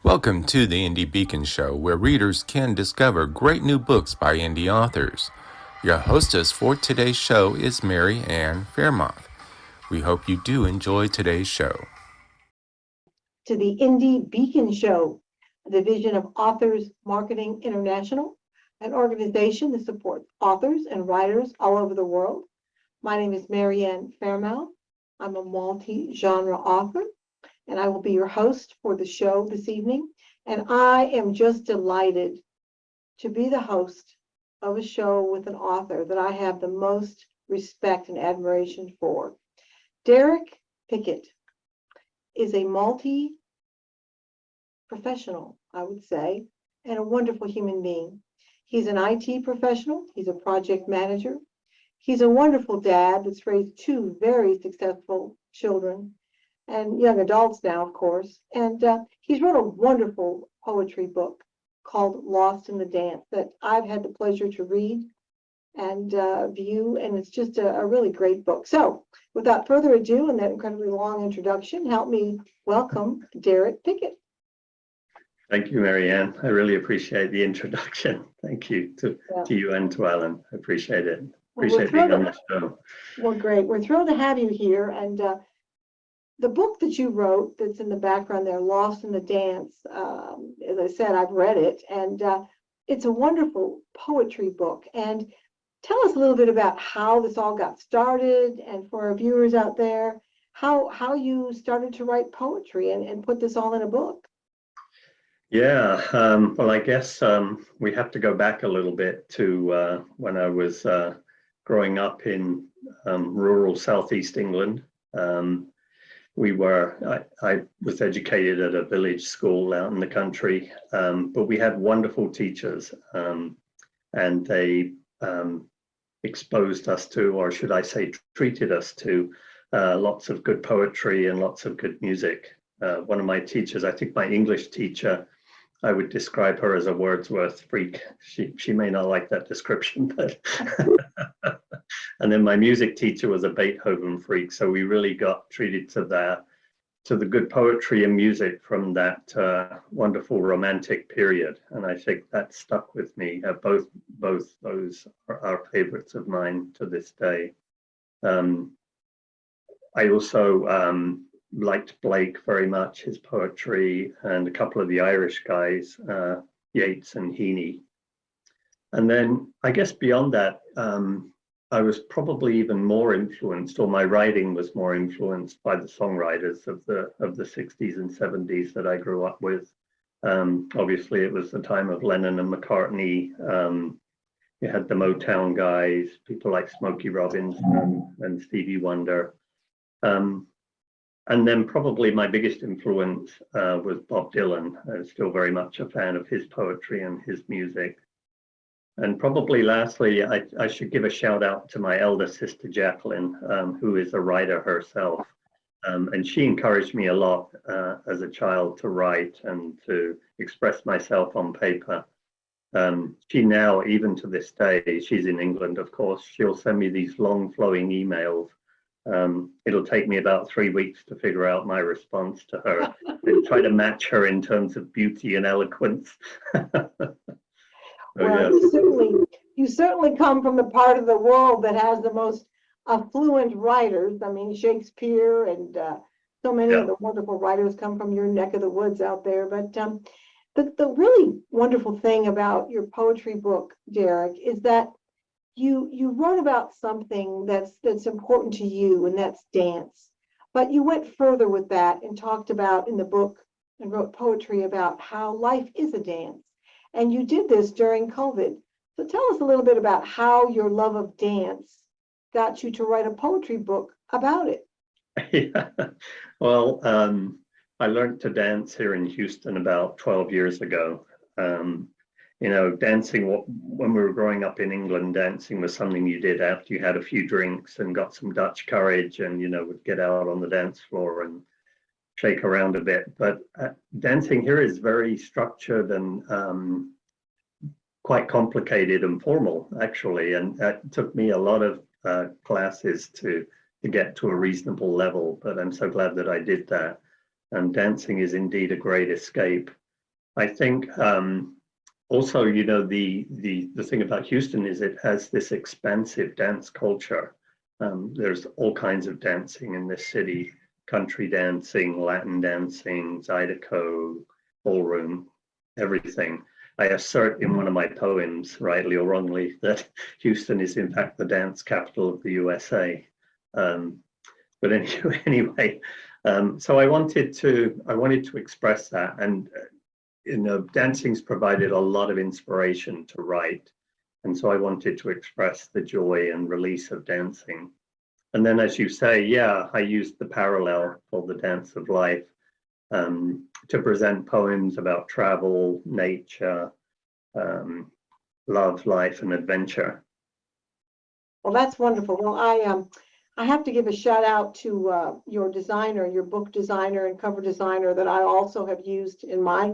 Welcome to the Indie Beacon Show, where readers can discover great new books by indie authors. Your hostess for today's show is Mary Ann Faremouth. We hope you do enjoy today's show. To the Indie Beacon Show, a division of Authors Marketing International, an organization that supports authors and writers all over the world. My name is Mary Ann Faremouth. I'm a multi-genre author, and I will be your host for the show this evening. And I am just delighted to be the host of a show with an author that I have the most respect and admiration for. Derek Pickett is a multi-professional, I would say, and a wonderful human being. He's an IT professional. He's a project manager. He's a wonderful dad that's raised two very successful children and young adults now, of course. And he's wrote a wonderful poetry book called Lost in the Dance that I've had the pleasure to read and view, and it's just a really great book. So without further ado, and that incredibly long introduction, help me welcome Derek Pickett. Thank you, Mary Ann. I really appreciate the introduction. Thank you to you and to Alan. I appreciate it. Appreciate being on the show. Well, great. We're thrilled to have you here. And the book that you wrote that's in the background there, Lost in the Dance, as I said, I've read it, and it's a wonderful poetry book. And tell us a little bit about how this all got started, and for our viewers out there, how you started to write poetry and put this all in a book. Yeah, well, I guess we have to go back a little bit to when I was growing up in rural southeast England. I was educated at a village school out in the country, but we had wonderful teachers, and they exposed us to, or should I say, treated us to lots of good poetry and lots of good music. One of my teachers, I think my English teacher, I would describe her as a Wordsworth freak. She may not like that description, but and then my music teacher was a Beethoven freak. So we really got treated to the good poetry and music from that wonderful romantic period. And I think that stuck with me. Both those are favorites of mine to this day. I also liked Blake very much, his poetry, and a couple of the Irish guys, Yeats and Heaney. And then I guess beyond that, I was probably even more influenced, or my writing was more influenced by the songwriters of the 60s and 70s that I grew up with. Obviously, it was the time of Lennon and McCartney. You had the Motown guys, people like Smokey Robinson and Stevie Wonder. And then probably my biggest influence was Bob Dylan. I'm still very much a fan of his poetry and his music. And probably lastly, I should give a shout out to my elder sister, Jacqueline, who is a writer herself. And she encouraged me a lot as a child to write and to express myself on paper. She now, even to this day, she's in England, of course, she'll send me these long flowing emails. It'll take me about 3 weeks to figure out my response to her and try to match her in terms of beauty and eloquence. Well, you certainly come from the part of the world that has the most affluent writers. I mean, Shakespeare and so many of the wonderful writers come from your neck of the woods out there. But the really wonderful thing about your poetry book, Derek, is that you wrote about something that's important to you, and that's dance. But you went further with that and talked about in the book and wrote poetry about how life is a dance. And you did this during COVID. So tell us a little bit about how your love of dance got you to write a poetry book about it. Yeah. Well, I learned to dance here in Houston about 12 years ago. Dancing, when we were growing up in England, dancing was something you did after you had a few drinks and got some Dutch courage and, would get out on the dance floor and shake around a bit. But dancing here is very structured and quite complicated and formal, actually. And it took me a lot of classes to get to a reasonable level, but I'm so glad that I did that. And dancing is indeed a great escape. I think also, the thing about Houston is it has this expansive dance culture. There's all kinds of dancing in this city: country dancing, Latin dancing, Zydeco, ballroom, everything. I assert in one of my poems, rightly or wrongly, that Houston is in fact the dance capital of the USA. But anyway, so I wanted to express that, and dancing's provided a lot of inspiration to write, and so I wanted to express the joy and release of dancing. And then, as you say, yeah, I used the parallel called the dance of life to present poems about travel, nature, love, life, and adventure. Well, that's wonderful. Well, I have to give a shout out to your designer, your book designer and cover designer that I also have used in my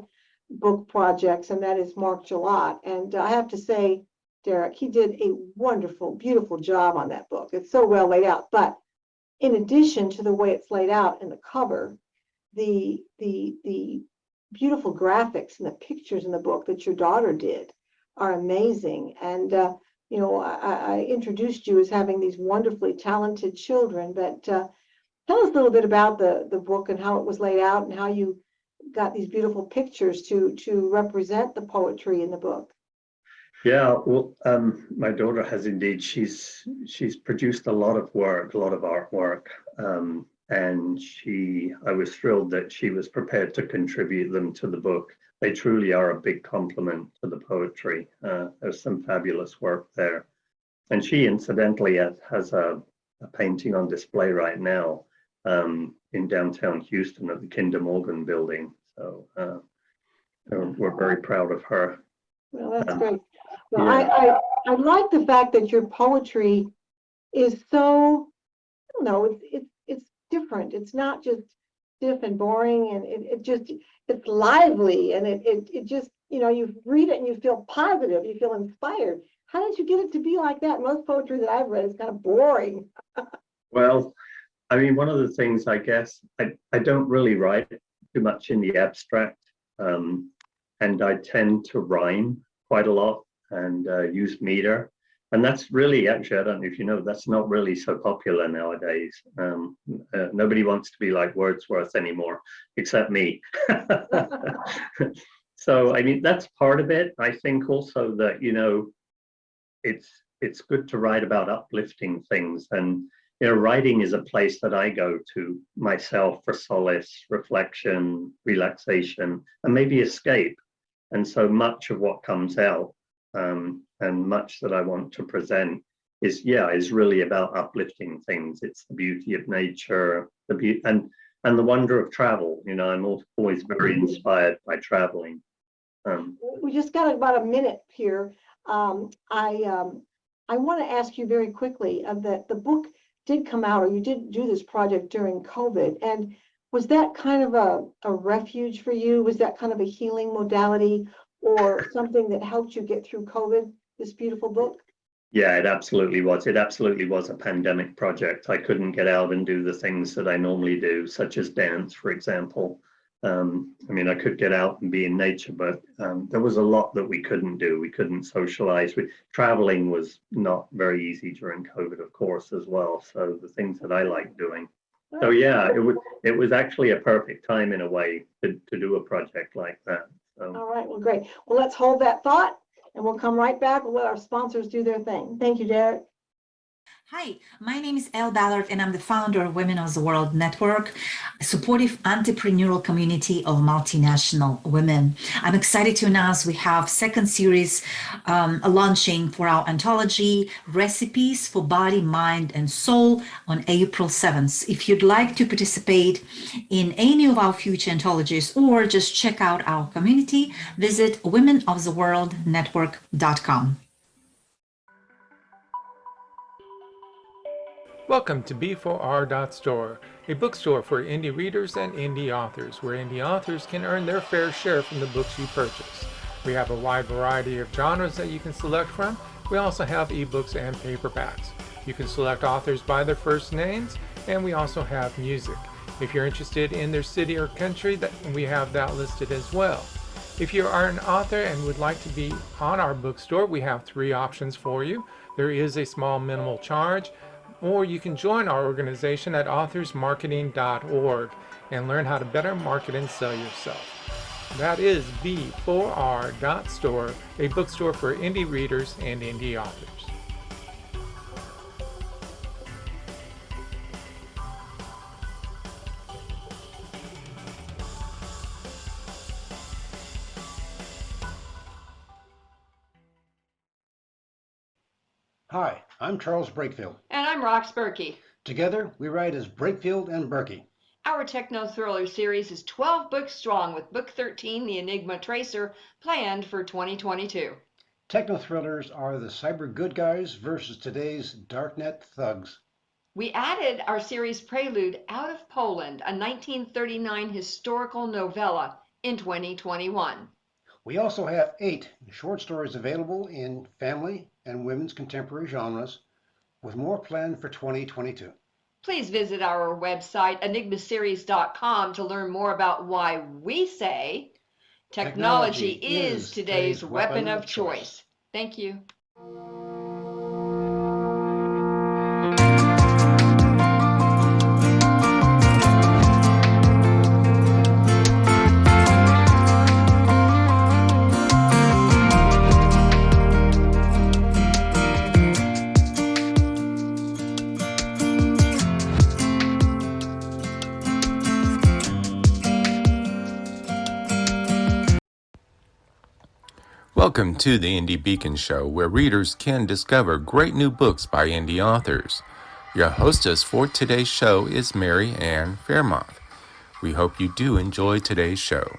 book projects, and that is Mark Gillot. And I have to say, Derek, he did a wonderful, beautiful job on that book. It's so well laid out. But in addition to the way it's laid out in the cover, the beautiful graphics and the pictures in the book that your daughter did are amazing. And I introduced you as having these wonderfully talented children, but tell us a little bit about the book and how it was laid out and how you got these beautiful pictures to represent the poetry in the book. Yeah, well, my daughter has indeed. She's produced a lot of work, a lot of artwork, and I was thrilled that she was prepared to contribute them to the book. They truly are a big compliment to the poetry. There's some fabulous work there, and she incidentally has a painting on display right now in downtown Houston at the Kinder Morgan building. So we're very proud of her. Well, that's great. Well, yeah. I like the fact that your poetry is so, I don't know, it's different. It's not just stiff and boring, and it's lively, and it just, you read it and you feel positive, you feel inspired. How did you get it to be like that? Most poetry that I've read is kind of boring. Well, I mean, one of the things, I guess, I don't really write too much in the abstract, and I tend to rhyme quite a lot and use meter. And that's really, actually, I don't know if you know, that's not really so popular nowadays. Nobody wants to be like Wordsworth anymore, except me. So, I mean, that's part of it. I think also that, it's good to write about uplifting things. And, writing is a place that I go to myself for solace, reflection, relaxation, and maybe escape. And so much of what comes out and much that I want to present is really about uplifting things. It's the beauty of nature, and the wonder of travel. I'm always very inspired by traveling. We just got about a minute here. I want to ask you very quickly that the book did come out, or you did do this project during COVID, and was that kind of a refuge for you? Was that kind of a healing modality or something that helped you get through COVID, this beautiful book? Yeah, it absolutely was. It absolutely was a pandemic project. I couldn't get out and do the things that I normally do, such as dance, for example. I mean, I could get out and be in nature, but there was a lot that we couldn't do. We couldn't socialize. Traveling was not very easy during COVID, of course, as well. So the things that I like doing. So yeah, it was actually a perfect time in a way to do a project like that. So. All right, well, great. Well, let's hold that thought, and we'll come right back. We'll let our sponsors do their thing. Thank you, Derek. Hi, my name is Elle Ballard, and I'm the founder of Women of the World Network, a supportive entrepreneurial community of multinational women. I'm excited to announce we have second series launching for our anthology, Recipes for Body, Mind, and Soul, on April 7th. If you'd like to participate in any of our future anthologies or just check out our community, visit womenoftheworldnetwork.com. Welcome to B4R.store, a bookstore for indie readers and indie authors, where indie authors can earn their fair share from the books you purchase. We have a wide variety of genres that you can select from. We also have ebooks and paperbacks. You can select authors by their first names, and we also have music. If you're interested in their city or country, we have that listed as well. If you are an author and would like to be on our bookstore, we have 3 options for you. There is a small minimal charge, or you can join our organization at authorsmarketing.org and learn how to better market and sell yourself. That is b4r.store, a bookstore for indie readers and indie authors. Hi, I'm Charles Brakefield. And I'm Rox Berkey. Together, we write as Brakefield and Berkey. Our techno-thriller series is 12 books strong, with book 13, The Enigma Tracer, planned for 2022. Techno-thrillers are the cyber good guys versus today's darknet thugs. We added our series prelude, Out of Poland, a 1939 historical novella, in 2021. We also have 8 short stories available in family and women's contemporary genres, with more planned for 2022. Please visit our website, enigmaseries.com, to learn more about why we say technology is today's weapon of choice. Thank you. Welcome to the Indie Beacon Show, where readers can discover great new books by indie authors. Your hostess for today's show is Mary Ann Faremouth. We hope you do enjoy today's show.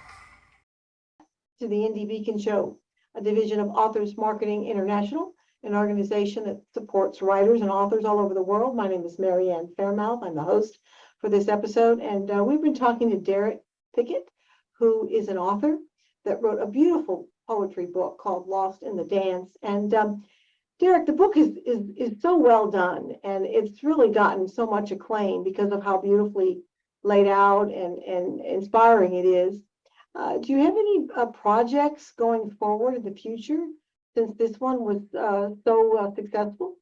To the Indie Beacon Show, a division of Authors Marketing International, an organization that supports writers and authors all over the world. My name is Mary Ann Faremouth. I'm the host for this episode, and we've been talking to Derek Pickett, who is an author that wrote a beautiful poetry book called Lost in the Dance. And Derek, the book is so well done, and it's really gotten so much acclaim because of how beautifully laid out and inspiring it is. Do you have any projects going forward in the future, since this one was so successful?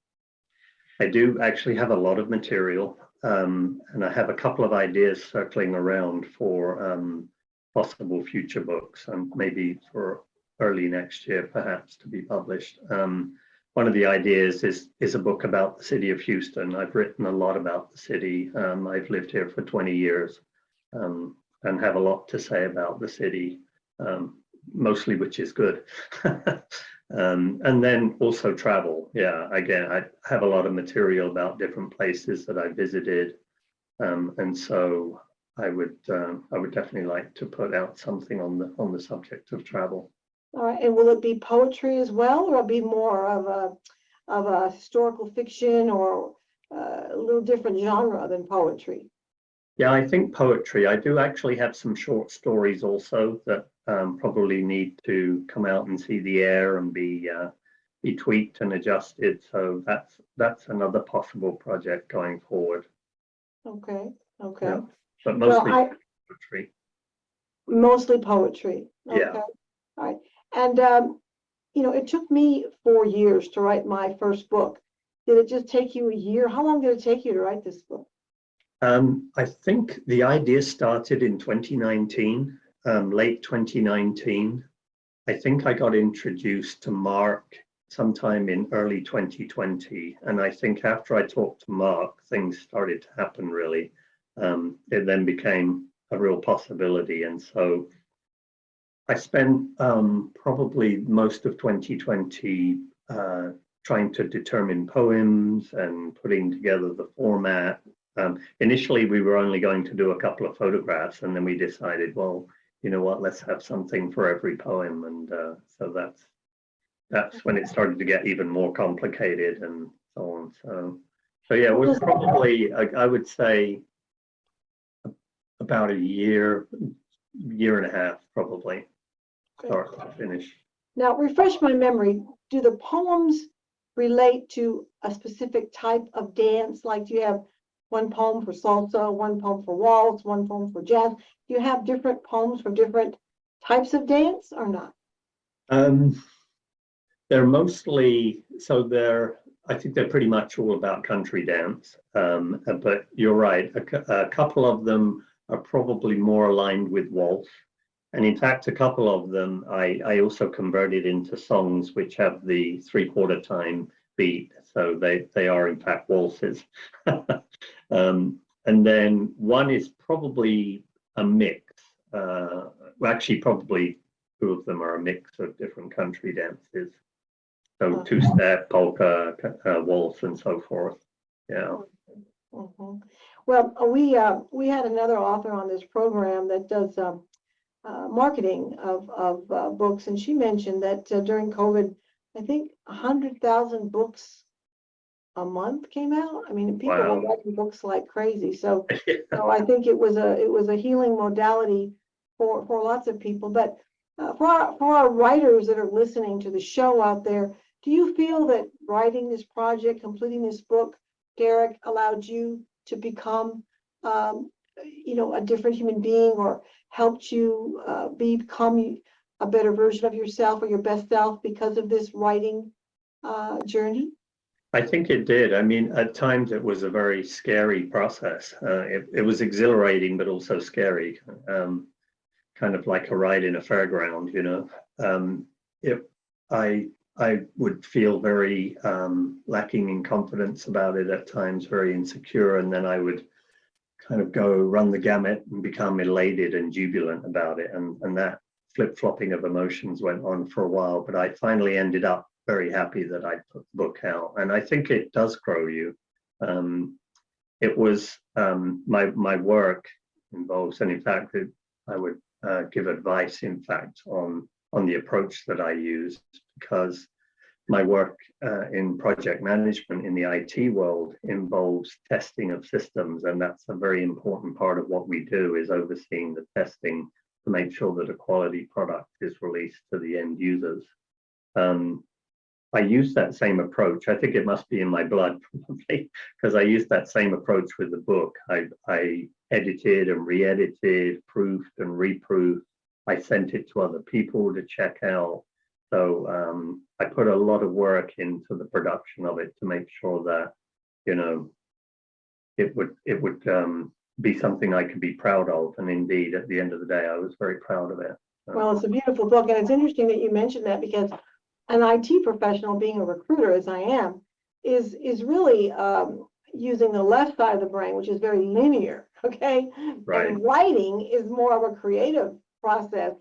I do actually have a lot of material, and I have a couple of ideas circling around for possible future books, and maybe for early next year, perhaps, to be published. One of the ideas is a book about the city of Houston. I've written a lot about the city. I've lived here for 20 years and have a lot to say about the city, mostly which is good. And then also travel. Yeah, again, I have a lot of material about different places that I visited, and so I would definitely like to put out something on the subject of travel. All right, and will it be poetry as well, or will it be more of a historical fiction, or a little different genre than poetry? Yeah, I think poetry. I do actually have some short stories also that probably need to come out and see the air and be tweaked and adjusted. So that's another possible project going forward. Okay. Yeah, but mostly poetry. Mostly poetry. Okay. Yeah. All right. And it took me 4 years to write my first book. Did it just take you a year? How long did it take you to write this book? I think the idea started in 2019, late 2019. I think I got introduced to Mark sometime in early 2020. And I think after I talked to Mark, things started to happen really. It then became a real possibility. And so I spent probably most of 2020 trying to determine poems and putting together the format. Initially, we were only going to do a couple of photographs, and then we decided, well, you know what, let's have something for every poem. And so that's when it started to get even more complicated and so on. So yeah, it was probably, I would say, about a year and a half, probably, start to finish. Now, refresh my memory. Do the poems relate to a specific type of dance? Like, do you have one poem for salsa, one poem for waltz, one poem for jazz? Do you have different poems for different types of dance or not? They're mostly, I think they're pretty much all about country dance. But you're right, a couple of them are probably more aligned with waltz. And in fact, a couple of them I also converted into songs which have the 3/4 time beat. So they are in fact waltzes. And then one is probably a mix. Well, actually, probably two of them are a mix of different country dances. So two-step, polka, waltz, and so forth. Yeah. Mm-hmm. Well, we had another author on this program that does marketing of books, and she mentioned that during COVID, I think 100,000 books a month came out. I mean, people were writing books like crazy. So, so I think it was a healing modality for lots of people. But for our writers that are listening to the show out there, do you feel that writing this project, completing this book, Derek, allowed you to become, a different human being, or helped you become a better version of yourself or your best self because of this writing journey? I think it did. I mean, at times it was a very scary process. It was exhilarating, but also scary, kind of like a ride in a fairground, you know. I would feel very lacking in confidence about it at times, very insecure, and then I would kind of go run the gamut and become elated and jubilant about it. And that flip-flopping of emotions went on for a while, but I finally ended up very happy that I put the book out. And I think it does grow you. It was my work involves, and in fact, I would give advice, in fact, on the approach that I use, because my work in project management in the IT world involves testing of systems, and that's a very important part of what we do, is overseeing the testing to make sure that a quality product is released to the end users. I use that same approach. I think it must be in my blood, probably, because I used that same approach with the book. I edited and re-edited, proofed and reproofed. I sent it to other people to check out. So I put a lot of work into the production of it to make sure that, you know, it would be something I could be proud of. And indeed, at the end of the day, I was very proud of it. Well, it's a beautiful book, and it's interesting that you mentioned that, because an IT professional, being a recruiter as I am, is really using the left side of the brain, which is very linear, okay? Right. And writing is more of a creative process,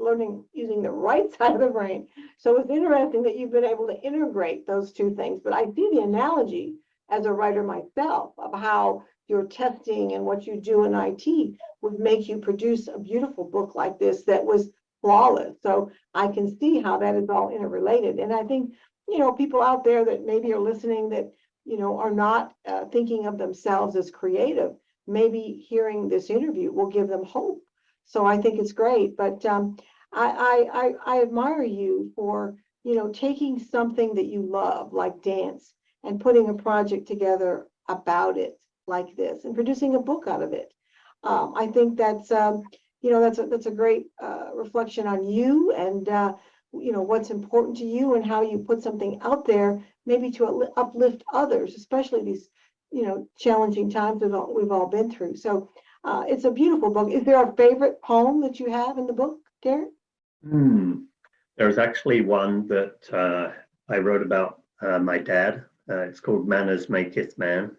using the right side of the brain. So it's interesting that you've been able to integrate those two things. But I see the analogy as a writer myself of how your testing and what you do in IT would make you produce a beautiful book like this that was flawless. So I can see how that is all interrelated. And I think, people out there that maybe are listening that, are not thinking of themselves as creative, maybe hearing this interview will give them hope. So I think it's great. But I admire you for, taking something that you love, like dance, and putting a project together about it like this and producing a book out of it. I think that's that's a great reflection on you and what's important to you, and how you put something out there maybe to uplift others, especially these challenging times we've all been through. So it's a beautiful book. Is there a favorite poem that you have in the book, Derek? There's actually one that I wrote about my dad. It's called "Manners Maketh Man."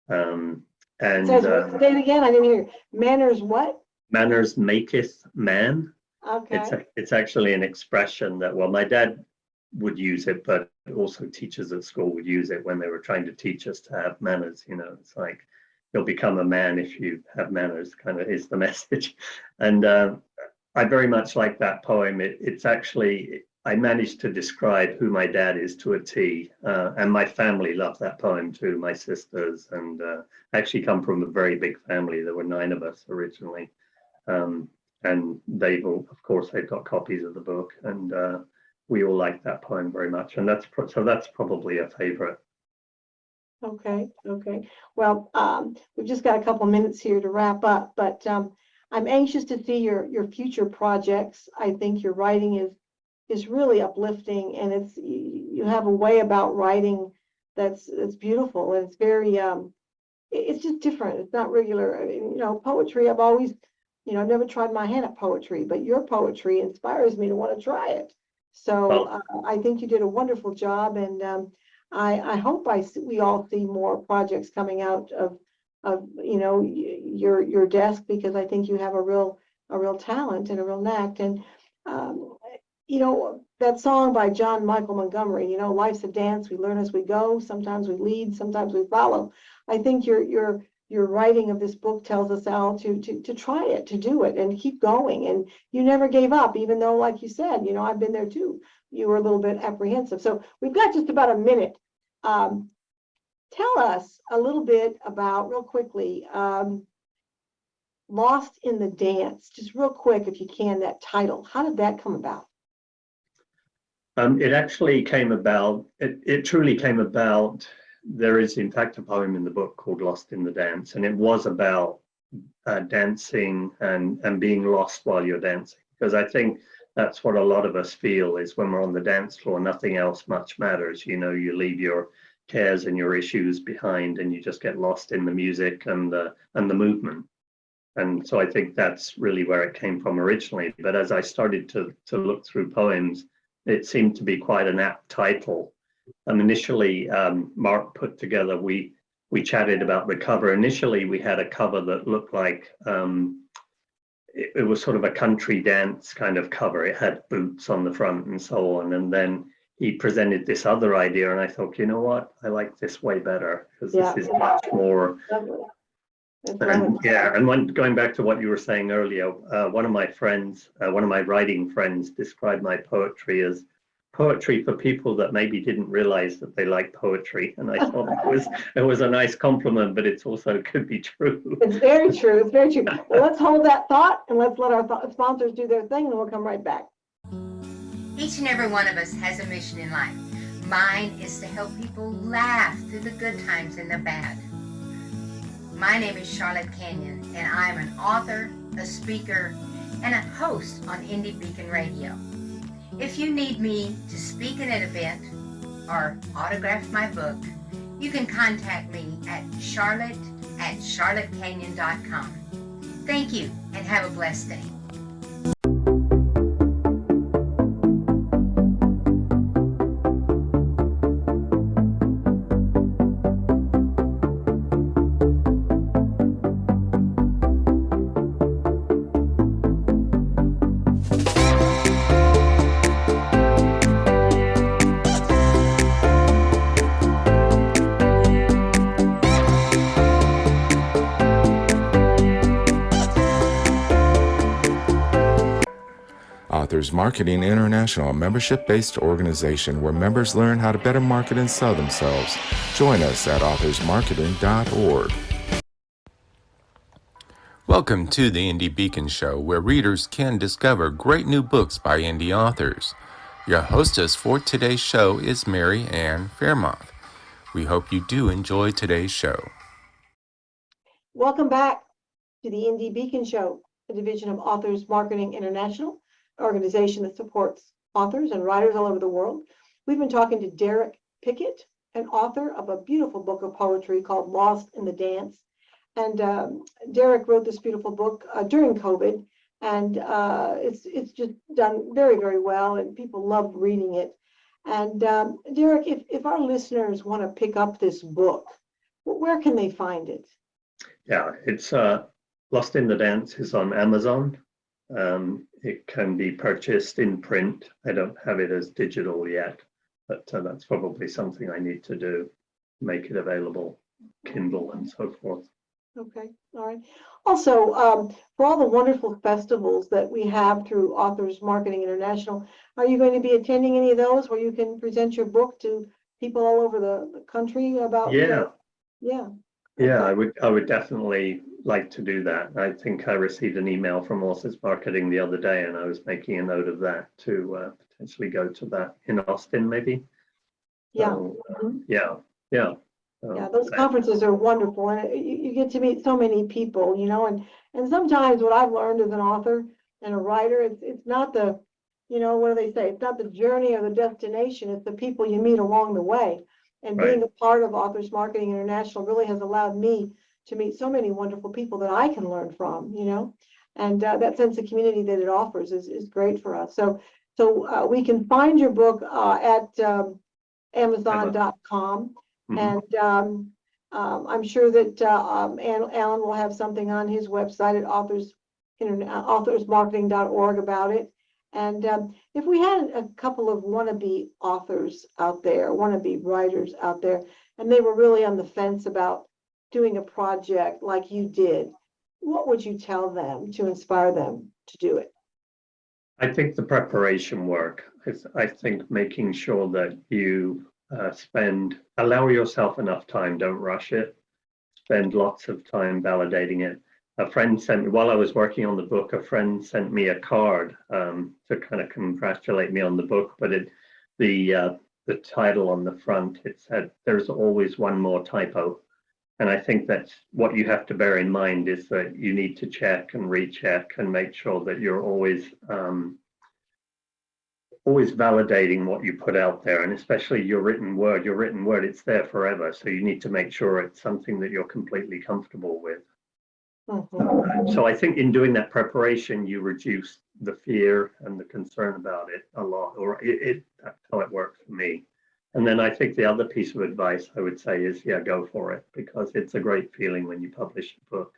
And say it again. I didn't hear. Manners what? Manners maketh man. Okay. It's actually an expression that, well, my dad would use it, but also teachers at school would use it when they were trying to teach us to have manners. It's like, you'll become a man if you have manners, kind of is the message. And I very much like that poem. It's actually, I managed to describe who my dad is to a T, and my family loved that poem too, my sisters, and I actually come from a very big family. There were 9 of us originally, and they've all, of course, they've got copies of the book, and we all like that poem very much, and that's probably a favorite. Okay. Well, we've just got a couple minutes here to wrap up, but I'm anxious to see your future projects. I think your writing is really uplifting, and you have a way about writing that's beautiful, and it's very it's just different. It's not regular. I mean, poetry, I've always, I've never tried my hand at poetry, but your poetry inspires me to want to try it. So I think you did a wonderful job, and I hope we all see more projects coming out of your desk, because I think you have a real talent and a real knack. And that song by John Michael Montgomery, life's a dance, we learn as we go, sometimes we lead, sometimes we follow. I think your writing of this book tells us all to try it, to do it, and keep going. And you never gave up, even though, like you said, I've been there too. You were a little bit apprehensive. So we've got just about a minute. Tell us a little bit about, real quickly, Lost in the Dance. Just real quick, if you can, that title. How did that come about? It actually came about, it truly came about. There is, in fact, a poem in the book called Lost in the Dance, and it was about dancing and being lost while you're dancing. Because I think that's what a lot of us feel, is when we're on the dance floor, nothing else much matters. You leave your cares and your issues behind, and you just get lost in the music and the movement. And so I think that's really where it came from originally. But as I started to look through poems, it seemed to be quite an apt title. And initially, Mark put together, we chatted about the cover. Initially, we had a cover that looked like it was sort of a country dance kind of cover. It had boots on the front and so on. And then he presented this other idea, and I thought, you know what, I like this way better, because this is much more. And going back to what you were saying earlier, one of my writing friends described my poetry as poetry for people that maybe didn't realize that they like poetry. And I thought it was a nice compliment, but it also could be true. It's very true. It's very true. Well, let's hold that thought, and let's let our sponsors do their thing, and we'll come right back. Each and every one of us has a mission in life. Mine is to help people laugh through the good times and the bad. My name is Charlotte Canyon, and I'm an author, a speaker, and a host on Indie Beacon Radio. If you need me to speak at an event or autograph my book, you can contact me at charlotte@charlottecanyon.com. Thank you, and have a blessed day. Authors Marketing International, a membership-based organization where members learn how to better market and sell themselves. Join us at authorsmarketing.org. Welcome to the Indie Beacon Show, where readers can discover great new books by indie authors. Your hostess for today's show is Mary Ann Faremouth. We hope you do enjoy today's show. Welcome back to the Indie Beacon Show, a division of Authors Marketing International, an organization that supports authors and writers all over the world. We've been talking to Derek Pickett, an author of a beautiful book of poetry called Lost in the Dance. And Derek wrote this beautiful book during COVID, and it's just done very, very well, and people love reading it. And Derek, if our listeners want to pick up this book, where can they find it? Yeah, it's Lost in the Dance is on Amazon. It can be purchased in print. I don't have it as digital yet, but that's probably something I need to do, make it available, Kindle and so forth. Okay, all right. Also, for all the wonderful festivals that we have through Authors Marketing International, are you going to be attending any of those where you can present your book to people all over the country about? Yeah. Yeah. Yeah, Okay. I would definitely like to do that. I think I received an email from Authors Marketing the other day, and I was making a note of that to potentially go to that in Austin, maybe. Yeah. So, Mhm. yeah. Yeah, those conferences are wonderful, and you get to meet so many people, and And sometimes what I've learned as an author and a writer, it's not the, what do they say? It's not the journey or the destination, it's the people you meet along the way. And being Right. a part of Authors Marketing International really has allowed me to meet so many wonderful people that I can learn from, and that sense of community that it offers is great for us. So we can find your book at Amazon.com, Mhm. and I'm sure that Alan will have something on his website at authorsmarketing.org about it. And if we had a couple of wannabe authors out there, wannabe writers out there, and they were really on the fence about doing a project like you did, what would you tell them to inspire them to do it? I think the preparation work. I think making sure that you allow yourself enough time, don't rush it, spend lots of time validating it. A friend sent me, while I was working on the book, a friend sent me a card to kind of congratulate me on the book, but the title on the front, it said, "There's always one more typo." And I think that's what you have to bear in mind, is that you need to check and recheck and make sure that you're always validating what you put out there, and especially your written word, it's there forever. So you need to make sure it's something that you're completely comfortable with. Mhm. So I think in doing that preparation, you reduce the fear and the concern about it a lot, or that's how it works for me. And then I think the other piece of advice I would say is, yeah, go for it, because it's a great feeling when you publish a book.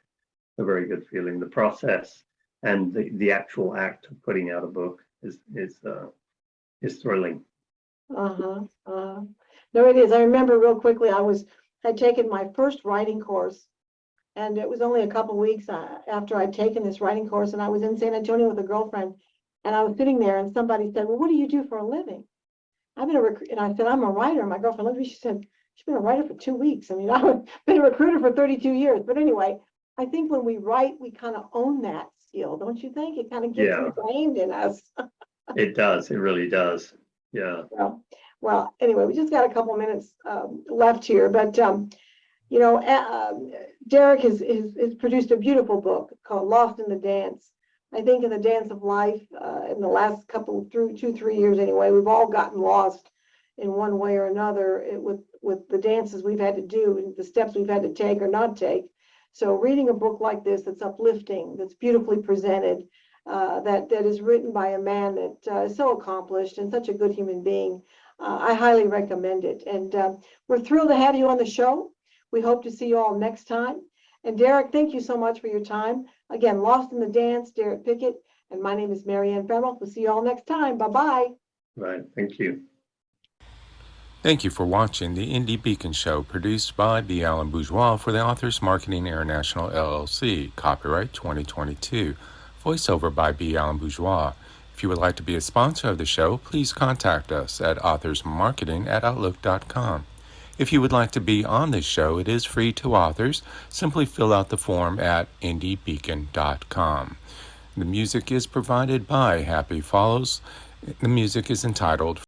It's a very good feeling. The process and the actual act of putting out a book is thrilling. No, it is. I remember real quickly, had taken my first writing course, and it was only a couple weeks after I'd taken this writing course, and I was in San Antonio with a girlfriend, and I was sitting there, and somebody said, "Well, what do you do for a living?" And I said, "I'm a writer." And my girlfriend looked at me, she said, "She's been a writer for 2 weeks." I mean, I've been a recruiter for 32 years. But anyway, I think when we write, we kind of own that skill, don't you think? It kind of gets Yeah. ingrained in us. It does. It really does. Yeah. Well, anyway, we just got a couple minutes left here, but Derek has produced a beautiful book called Lost in the Dance. I think in the dance of life, in the last through 2-3 years anyway, we've all gotten lost in one way or another with the dances we've had to do and the steps we've had to take or not take. So reading a book like this that's uplifting, that's beautifully presented, that is written by a man that is so accomplished and such a good human being, I highly recommend it. And we're thrilled to have you on the show. We hope to see you all next time. And Derek, thank you so much for your time. Again, Lost in the Dance, Derek Pickett, and my name is Mary Ann Faremouth. We'll see you all next time. Bye-bye. Right. Thank you. Thank you for watching the Indie Beacon Show, produced by B. Allen Bourgeois for the Authors Marketing International, LLC. Copyright 2022. Voiceover by B. Allen Bourgeois. If you would like to be a sponsor of the show, please contact us at authorsmarketing@outlook.com. If you would like to be on this show, it is free to authors. Simply fill out the form at indiebeacon.com. The music is provided by Happy Follows. The music is entitled